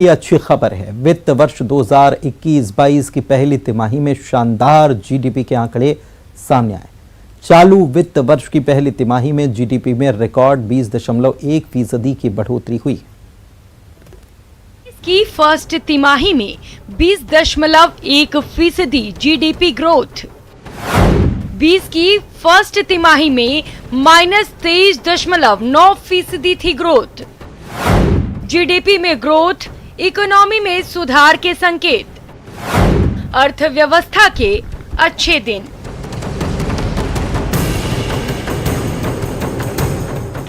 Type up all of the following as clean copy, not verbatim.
ये अच्छी खबर है। वित्त वर्ष 2021-22 की पहली तिमाही में शानदार जीडीपी के आंकड़े सामने आए। चालू वित्त वर्ष की पहली तिमाही में जीडीपी में रिकॉर्ड 20.1% की बढ़ोतरी हुई। इसकी फर्स्ट तिमाही में 20.1% जीडीपी ग्रोथ, 20 की फर्स्ट तिमाही में -23.9% थी ग्रोथ। जीडीपी में ग्रोथ, इकोनॉमी में सुधार के संकेत, अर्थव्यवस्था के अच्छे दिन।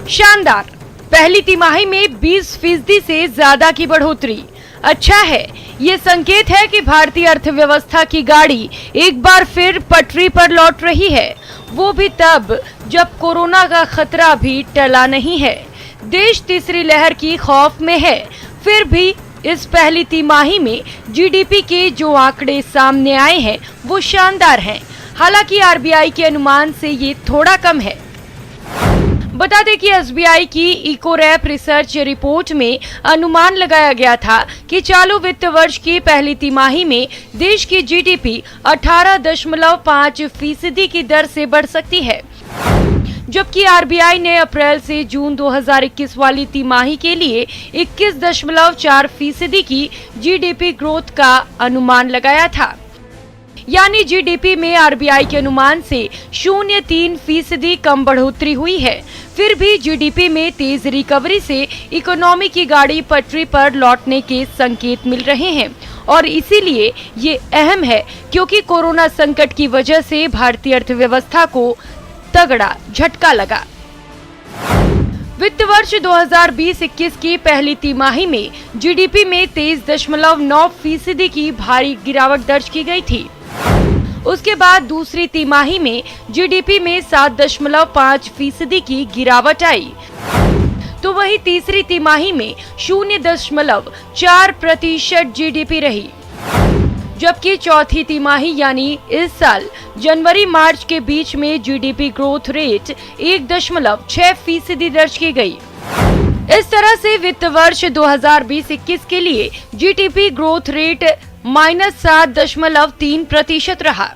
शानदार, पहली तिमाही में 20% से ज्यादा की बढ़ोतरी अच्छा है। ये संकेत है कि भारतीय अर्थव्यवस्था की गाड़ी एक बार फिर पटरी पर लौट रही है, वो भी तब जब कोरोना का खतरा भी टला नहीं है। देश तीसरी लहर की खौफ में है, फिर भी इस पहली तिमाही में जीडीपी के जो आंकड़े सामने आए हैं वो शानदार हैं। हालांकि आरबीआई के अनुमान से ये थोड़ा कम है। बता दें कि एसबीआई की इकोरैप रिसर्च रिपोर्ट में अनुमान लगाया गया था कि चालू वित्त वर्ष की पहली तिमाही में देश की जीडीपी 18.5% की दर से बढ़ सकती है, जबकि आरबीआई ने अप्रैल से जून 2021 वाली तिमाही के लिए 21.4% की जीडीपी ग्रोथ का अनुमान लगाया था। यानी जीडीपी में आरबीआई के अनुमान से 0.3% कम बढ़ोतरी हुई है। फिर भी जीडीपी में तेज रिकवरी से इकोनॉमी की गाड़ी पटरी पर लौटने के संकेत मिल रहे हैं और इसीलिए ये अहम है क्योंकि कोरोना संकट की वजह से भारतीय अर्थव्यवस्था को तगड़ा झटका लगा। वित्त वर्ष 2020-21 की पहली तिमाही में जीडीपी में 23.9% की भारी गिरावट दर्ज की गई थी। उसके बाद दूसरी तिमाही में जीडीपी में 7.5% की गिरावट आई, तो वही तीसरी तिमाही में 0.4% जीडीपी रही, जबकि चौथी तिमाही यानी इस साल जनवरी मार्च के बीच में जीडीपी ग्रोथ रेट 1.6% दर्ज की गई। इस तरह से वित्त वर्ष 2020-21 के लिए जीडीपी ग्रोथ रेट -7.3% रहा।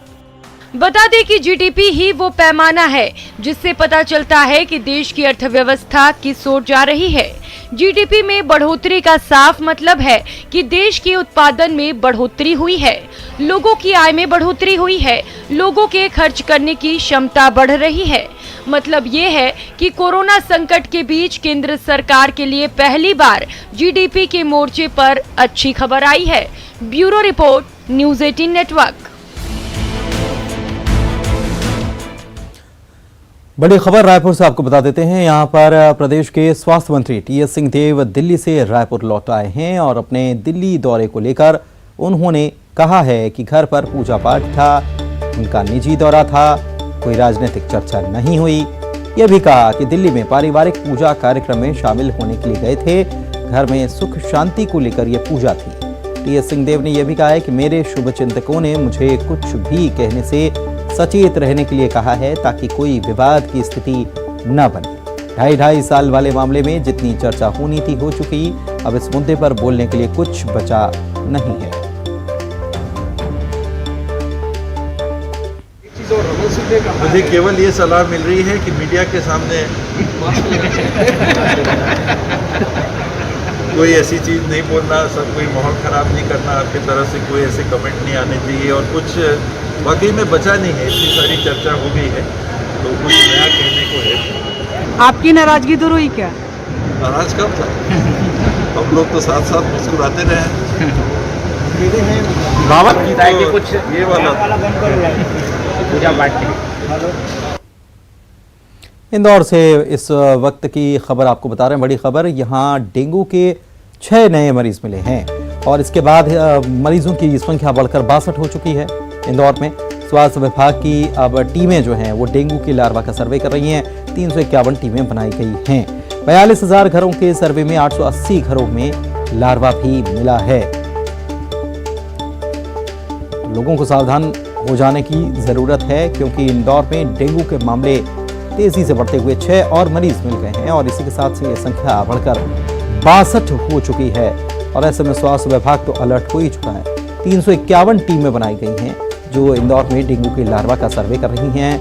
बता दें कि जीडीपी ही वो पैमाना है जिससे पता चलता है कि देश की अर्थव्यवस्था किस ओर जा रही है। जीडीपी में बढ़ोतरी का साफ मतलब है कि देश के उत्पादन में बढ़ोतरी हुई है, लोगों की आय में बढ़ोतरी हुई है, लोगों के खर्च करने की क्षमता बढ़ रही है। मतलब ये है कि कोरोना संकट के बीच केंद्र सरकार के लिए पहली बार जीडीपी के मोर्चे पर अच्छी खबर आई है। Bureau report, news 18 network. बड़ी खबर रायपुर से आपको बता देते हैं। यहाँ पर प्रदेश के स्वास्थ्य मंत्री टीएस सिंहदेव दिल्ली से रायपुर लौट आए हैं और अपने दिल्ली दौरे को लेकर उन्होंने कहा है कि घर पर पूजा पाठ था, उनका निजी दौरा था, कोई राजनीतिक चर्चा नहीं हुई। यह भी कहा कि दिल्ली में पारिवारिक पूजा कार्यक्रम में शामिल होने के लिए गए थे, घर में सुख शांति को लेकर यह पूजा थी। टीएस सिंहदेव ने यह भी कहा है कि मेरे शुभचिंतकों ने मुझे कुछ भी कहने से सचेत रहने के लिए कहा है ताकि कोई विवाद की स्थिति न बने। ढाई साल वाले मामले में जितनी चर्चा होनी थी हो चुकी, अब इस मुद्दे पर बोलने के लिए कुछ बचा नहीं है। मुझे केवल ये सलाह मिल रही है कि मीडिया के सामने कोई ऐसी चीज़ नहीं बोलना, सब कोई माहौल ख़राब नहीं करना, आपकी तरफ से कोई ऐसे कमेंट नहीं आने चाहिए। और कुछ वाकई में बचा नहीं है, इतनी सारी चर्चा हो गई है तो कुछ नया कहने को है। आपकी नाराजगी दूर हुई क्या? नाराज कब था? हम लोग तो साथ साथ मुस्कुराते रहे। बाबत की तो कुछ ये वाला पूजा पाठ की। इंदौर से इस वक्त की खबर आपको बता रहे हैं। बड़ी खबर, यहाँ डेंगू के 6 नए मरीज मिले हैं और इसके बाद मरीजों की संख्या बढ़कर 62 हो चुकी है। इंदौर में स्वास्थ्य विभाग की अब टीमें जो हैं वो डेंगू की लार्वा का सर्वे कर रही हैं। 351 टीमें बनाई गई हैं। 42,000 घरों के सर्वे में 880 घरों में लार्वा भी मिला है। तो लोगों को सावधान हो जाने की जरूरत है क्योंकि इंदौर में डेंगू के मामले तेजी से बढ़ते हुए 6 और मरीज मिल गए हैं और इसी के साथ से यह संख्या बढ़कर 62 हो चुकी है। और ऐसे में स्वास्थ्य विभाग तो अलर्ट हो ही चुका है। 351 टीमें बनाई गई हैं जो इंदौर में डेंगू के लार्वा का सर्वे कर रही हैं।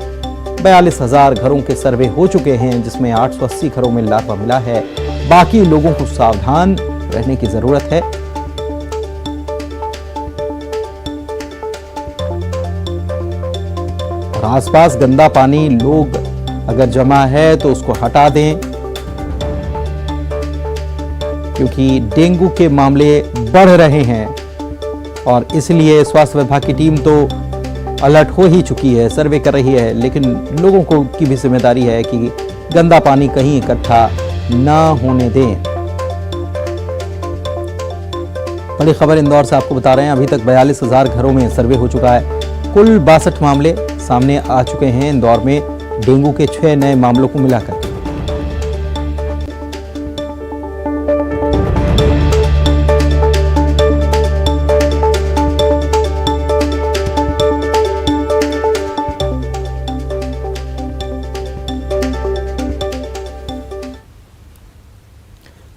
42,000 घरों के सर्वे हो चुके हैं, जिसमें 880 घरों में लार्वा मिला है। बाकी लोगों को सावधान रहने की जरूरत है। और आसपास गंदा पानी लोग अगर जमा है तो उसको हटा दें, क्योंकि डेंगू के मामले बढ़ रहे हैं और इसलिए स्वास्थ्य विभाग की टीम तो अलर्ट हो ही चुकी है, सर्वे कर रही है, लेकिन लोगों को की भी जिम्मेदारी है कि गंदा पानी कहीं इकट्ठा ना होने दें। बड़ी खबर इंदौर से आपको बता रहे हैं, अभी तक 42,000 घरों में सर्वे हो चुका है। कुल 62 मामले सामने आ चुके हैं इंदौर में डेंगू के 6 नए मामलों को मिलाकर।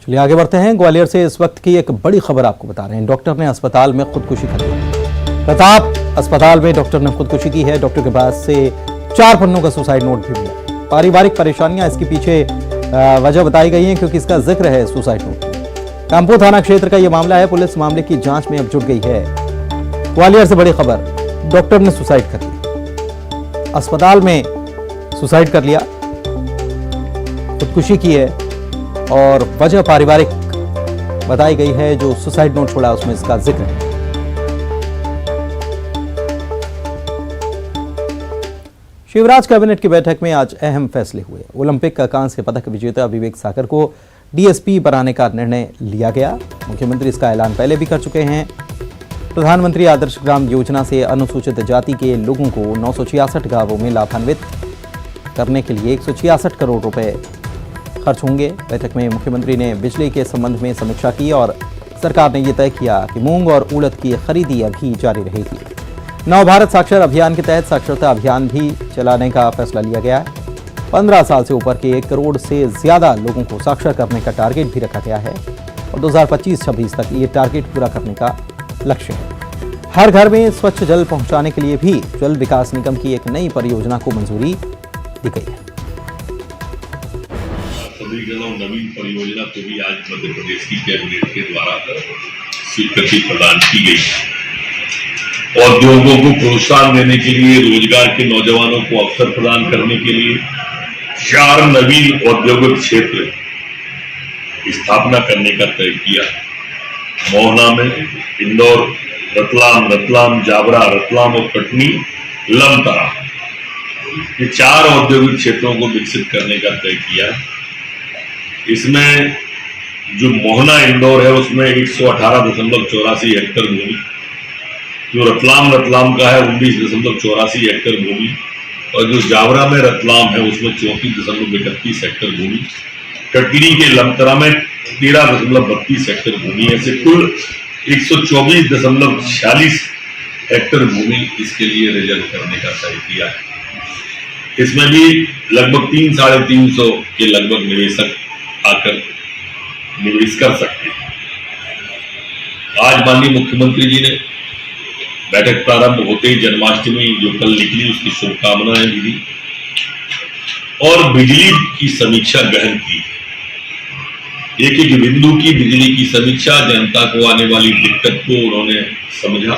चलिए आगे बढ़ते हैं। ग्वालियर से इस वक्त की एक बड़ी खबर आपको बता रहे हैं। डॉक्टर ने अस्पताल में खुदकुशी कर ली। प्रताप अस्पताल में डॉक्टर ने खुदकुशी की है। डॉक्टर के पास से 4 पन्नों का सुसाइड नोट भी मिला। पारिवारिक परेशानियां इसके पीछे वजह बताई गई हैं, क्योंकि इसका जिक्र है सुसाइड नोट में। कामपुर थाना क्षेत्र का यह मामला है। पुलिस मामले की जांच में अब जुट गई है। ग्वालियर से बड़ी खबर, डॉक्टर ने सुसाइड कर लिया। अस्पताल में सुसाइड कर लिया, खुदकुशी की है और वजह पारिवारिक बताई गई है। जो सुसाइड नोट छोड़ा उसमें इसका जिक्र है। शिवराज कैबिनेट की बैठक में आज अहम फैसले हुए। ओलंपिक का कांस्य पदक विजेता विवेक सागर को डीएसपी बनाने का निर्णय लिया गया। मुख्यमंत्री इसका ऐलान पहले भी कर चुके हैं। प्रधानमंत्री आदर्श ग्राम योजना से अनुसूचित जाति के लोगों को 966 गांवों में लाभान्वित करने के लिए 166 करोड़ रुपए खर्च होंगे। बैठक में मुख्यमंत्री ने बिजली के संबंध में समीक्षा की और सरकार ने यह तय किया कि मूंग और उड़द की खरीदी अभी जारी रहेगी। नव भारत साक्षर अभियान के तहत साक्षरता अभियान भी चलाने का फैसला लिया गया है। 15 साल से ऊपर के 1 करोड़ से ज्यादा लोगों को साक्षर करने का टारगेट भी रखा गया है और 2025-26 तक ये टारगेट पूरा करने का लक्ष्य है। हर घर में स्वच्छ जल पहुंचाने के लिए भी जल विकास निगम की एक नई परियोजना को मंजूरी दी गई है। नवीन परियोजना को भी आज मध्य प्रदेश की कैबिनेट के द्वारा स्वीकृति प्रदान की गई। औद्योगों को प्रोत्साहन देने के लिए, रोजगार के नौजवानों को अवसर प्रदान करने के लिए 4 नवीन औद्योगिक क्षेत्र की स्थापना करने का तय किया। मोहना में, इंदौर, रतलाम, जावरा, रतलाम और कटनी, लमतरा, ये 4 औद्योगिक क्षेत्रों को विकसित करने का तय किया। इसमें जो मोहना इंदौर है उसमें 118.84 हेक्टेयर भूमि, जो रतलाम का है 19.84 हेक्टेयर भूमि और जो जावरा में रतलाम है उसमें 34.31 हेक्टेयर भूमि, कटनी के लमतरा में 13.32 हेक्टेयर भूमि, ऐसे कुल 124.46 हेक्टेयर भूमि इसके लिए रिजर्व करने का तय किया है। इसमें भी लगभग 300-350 के लगभग निवेशक आकर निवेश कर सकते हैं। आज माननीय मुख्यमंत्री जी ने बैठक प्रारंभ होते ही जन्माष्टमी जो कल निकली उसकी शुभकामनाएं भी दी और बिजली की समीक्षा गहन की। एक बिंदु की बिजली की समीक्षा, जनता को आने वाली दिक्कत को उन्होंने समझा।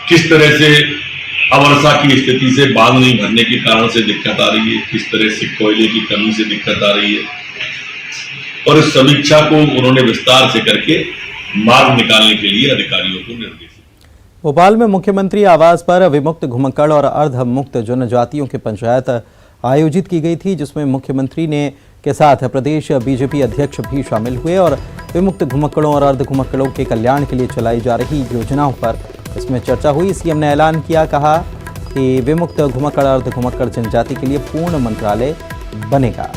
किस तरह से अवर्षा की स्थिति से बांध नहीं भरने के कारण से दिक्कत आ रही है, किस तरह से कोयले की कमी से दिक्कत आ रही है और इस समीक्षा को उन्होंने विस्तार से करके मार्ग निकालने के लिए अधिकारियों को निर्देश। भोपाल में मुख्यमंत्री आवास पर विमुक्त, घुमक्कड़ और अर्धमुक्त जनजातियों की पंचायत आयोजित की गई थी, जिसमें मुख्यमंत्री ने के साथ प्रदेश बीजेपी अध्यक्ष भी शामिल हुए और विमुक्त घुमक्कड़ों और अर्ध घुमक्कड़ों के कल्याण के लिए चलाई जा रही योजनाओं पर इसमें चर्चा हुई। सीएम ने ऐलान किया, कहा कि विमुक्त, घुमक्कड़, अर्ध घुमक्कड़ जनजाति के लिए पूर्ण मंत्रालय बनेगा।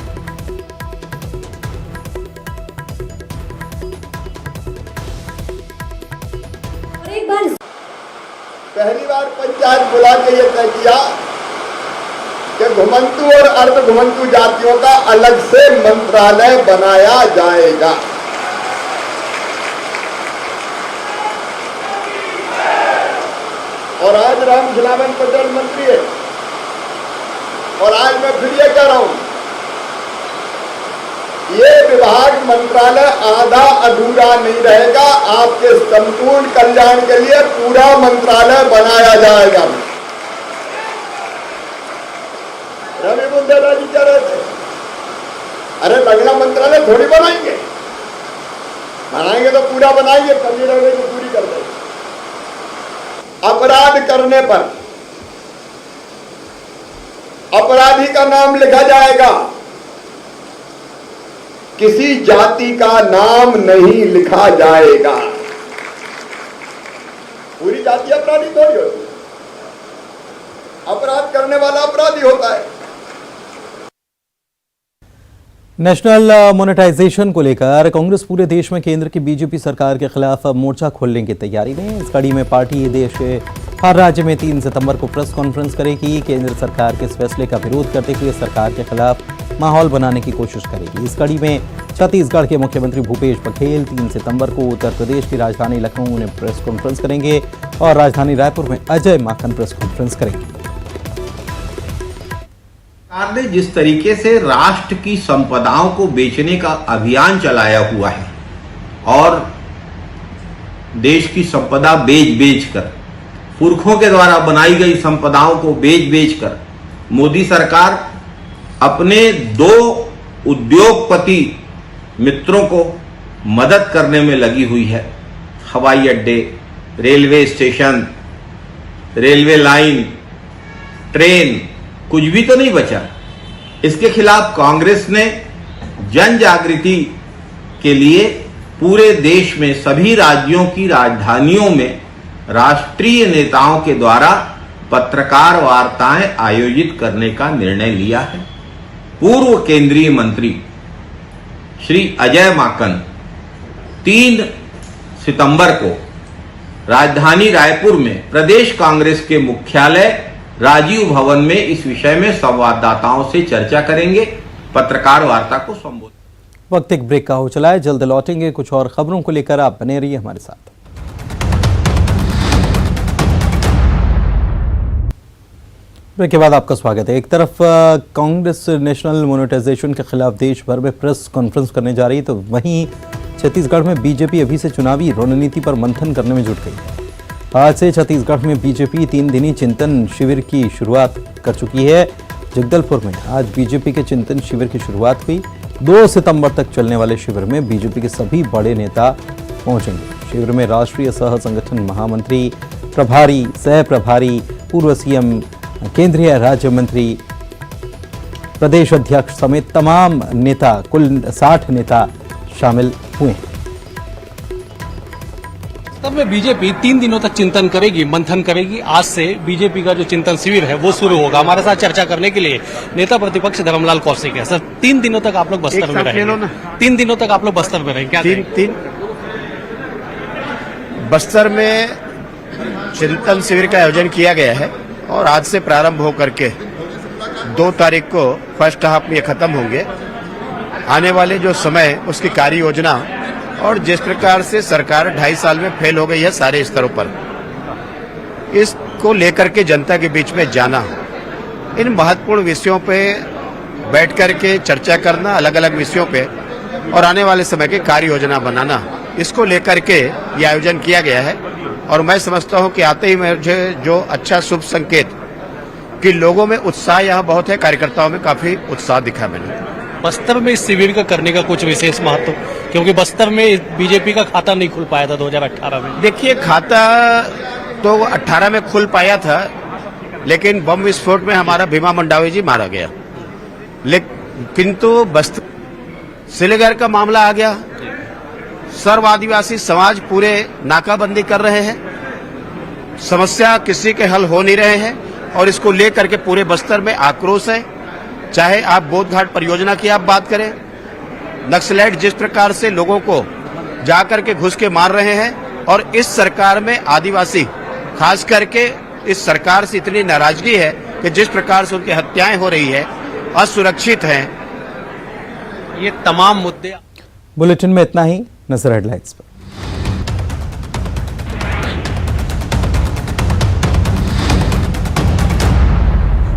पहली बार पंचायत बुला के ये तय किया कि घुमंतु और अर्ध घुमंतु जातियों का अलग से मंत्रालय बनाया जाएगा। आज राम खिलावन पटेल मंत्री है और आज मैं फिर ये कह रहा हूं, ये विभाग मंत्रालय आधा अधूरा नहीं रहेगा। आपके संपूर्ण कल्याण के लिए पूरा मंत्रालय बनाया जाएगा। रवि बुंदेला जी कह रहे थे, अरे नगला मंत्रालय थोड़ी बनाएंगे तो पूरा बनाएंगे, कमी रहने को पूरी कर देंगे। अपराध करने पर अपराधी का नाम लिखा जाएगा, किसी जाति का नाम नहीं लिखा जाएगा। पूरी जाति अपराधी थोड़ी होती है, अपराध करने वाला अपराधी होता है। नेशनल मोनेटाइजेशन को लेकर कांग्रेस पूरे देश में केंद्र की बीजेपी सरकार के खिलाफ मोर्चा खोलने की तैयारी में। इस कड़ी में पार्टी देश के हर राज्य में 3 सितंबर को प्रेस कॉन्फ्रेंस करेगी। केंद्र सरकार के इस फैसले का विरोध करते हुए सरकार के खिलाफ माहौल बनाने की कोशिश करेगी। इस कड़ी में छत्तीसगढ़ के मुख्यमंत्री भूपेश बघेल 3 सितंबर को उत्तर प्रदेश की राजधानी लखनऊ में प्रेस कॉन्फ्रेंस करेंगे और राजधानी रायपुर में अजय माकन प्रेस कॉन्फ्रेंस करेंगे। सरकार ने जिस तरीके से राष्ट्र की संपदाओं को बेचने का अभियान चलाया हुआ है और देश की संपदा बेच कर, पुरखों के द्वारा बनाई गई संपदाओं को बेच कर मोदी सरकार अपने 2 उद्योगपति मित्रों को मदद करने में लगी हुई है। हवाई अड्डे, railway station, railway line, train, कुछ भी तो नहीं बचा। इसके खिलाफ कांग्रेस ने जन जागृति के लिए पूरे देश में सभी राज्यों की राजधानियों में राष्ट्रीय नेताओं के द्वारा पत्रकार वार्ताएं आयोजित करने का निर्णय लिया है। पूर्व केंद्रीय मंत्री श्री अजय माकन 3 सितंबर को राजधानी रायपुर में प्रदेश कांग्रेस के मुख्यालय राजीव भवन में इस विषय में संवाददाताओं से चर्चा करेंगे, पत्रकार वार्ता को संबोधित। वक्त एक ब्रेक का हो चला है, जल्द लौटेंगे कुछ और खबरों को लेकर। आप बने रहिए हमारे साथ। ब्रेक के बाद आपका स्वागत है। एक तरफ कांग्रेस नेशनल मोनेटाइजेशन के खिलाफ देश भर में प्रेस कॉन्फ्रेंस करने जा रही है, तो वहीं छत्तीसगढ़ में बीजेपी अभी से चुनावी रणनीति पर मंथन करने में जुट गई है। आज से छत्तीसगढ़ में बीजेपी 3 दिनी चिंतन शिविर की शुरुआत कर चुकी है। जगदलपुर में आज बीजेपी के चिंतन शिविर की शुरुआत हुई। 2 सितंबर तक चलने वाले शिविर में बीजेपी के सभी बड़े नेता पहुंचेंगे। शिविर में राष्ट्रीय सह संगठन महामंत्री, प्रभारी, सह प्रभारी, पूर्व सीएम, केंद्रीय राज्य मंत्री, प्रदेश अध्यक्ष समेत तमाम नेता, कुल 60 नेता शामिल हुए हैं। तब में बीजेपी 3 दिनों तक चिंतन करेगी, मंथन करेगी। आज से बीजेपी का जो चिंतन शिविर है वो शुरू होगा। हमारे साथ चर्चा करने के लिए नेता प्रतिपक्ष धर्मलाल कौशिक है। सर, 3 दिनों तक आप लोग बस्तर में रहेंगे। 3 दिनों तक आप लोग बस्तर में रहेंगे। क्या बस्तर में चिंतन शिविर का आयोजन किया गया है और आज से प्रारंभ होकर के 2 तारीख को फर्स्ट हाफ में खत्म होंगे। आने वाले जो समय उसकी कार्य योजना और जिस प्रकार से सरकार 2.5 साल में फेल हो गई है सारे स्तरों पर, इसको लेकर के जनता के बीच में जाना, इन महत्वपूर्ण विषयों पे बैठ करके चर्चा करना, अलग अलग विषयों पे, और आने वाले समय की कार्य योजना बनाना, इसको लेकर के ये आयोजन किया गया है। और मैं समझता हूं कि आते ही मुझे जो अच्छा शुभ संकेत कि लोगों में उत्साह यहाँ बहुत है, कार्यकर्ताओं में काफी उत्साह दिखा मैंने। बस्तर में इस शिविर का करने का कुछ विशेष महत्व, क्योंकि बस्तर में बीजेपी का खाता नहीं खुल पाया था 2018 में। देखिए, खाता तो 18 में खुल पाया था, लेकिन बम विस्फोट में हमारा भीमा मंडावी जी मारा गया। किंतु बस्तर सिलेगर का मामला आ गया, सर्व आदिवासी समाज पूरे नाकाबंदी कर रहे हैं, समस्या किसी के हल हो नहीं रहे हैं और इसको लेकर के पूरे बस्तर में आक्रोश है। चाहे आप बोधघाट परियोजना की आप बात करें, नक्सलाइट जिस प्रकार से लोगों को जाकर के घुस के मार रहे हैं, और इस सरकार में आदिवासी खास करके इस सरकार से इतनी नाराजगी है कि जिस प्रकार से उनकी हत्याएं हो रही है, असुरक्षित हैं। ये तमाम मुद्दे। बुलेटिन में इतना ही। नजर हेडलाइंस पर।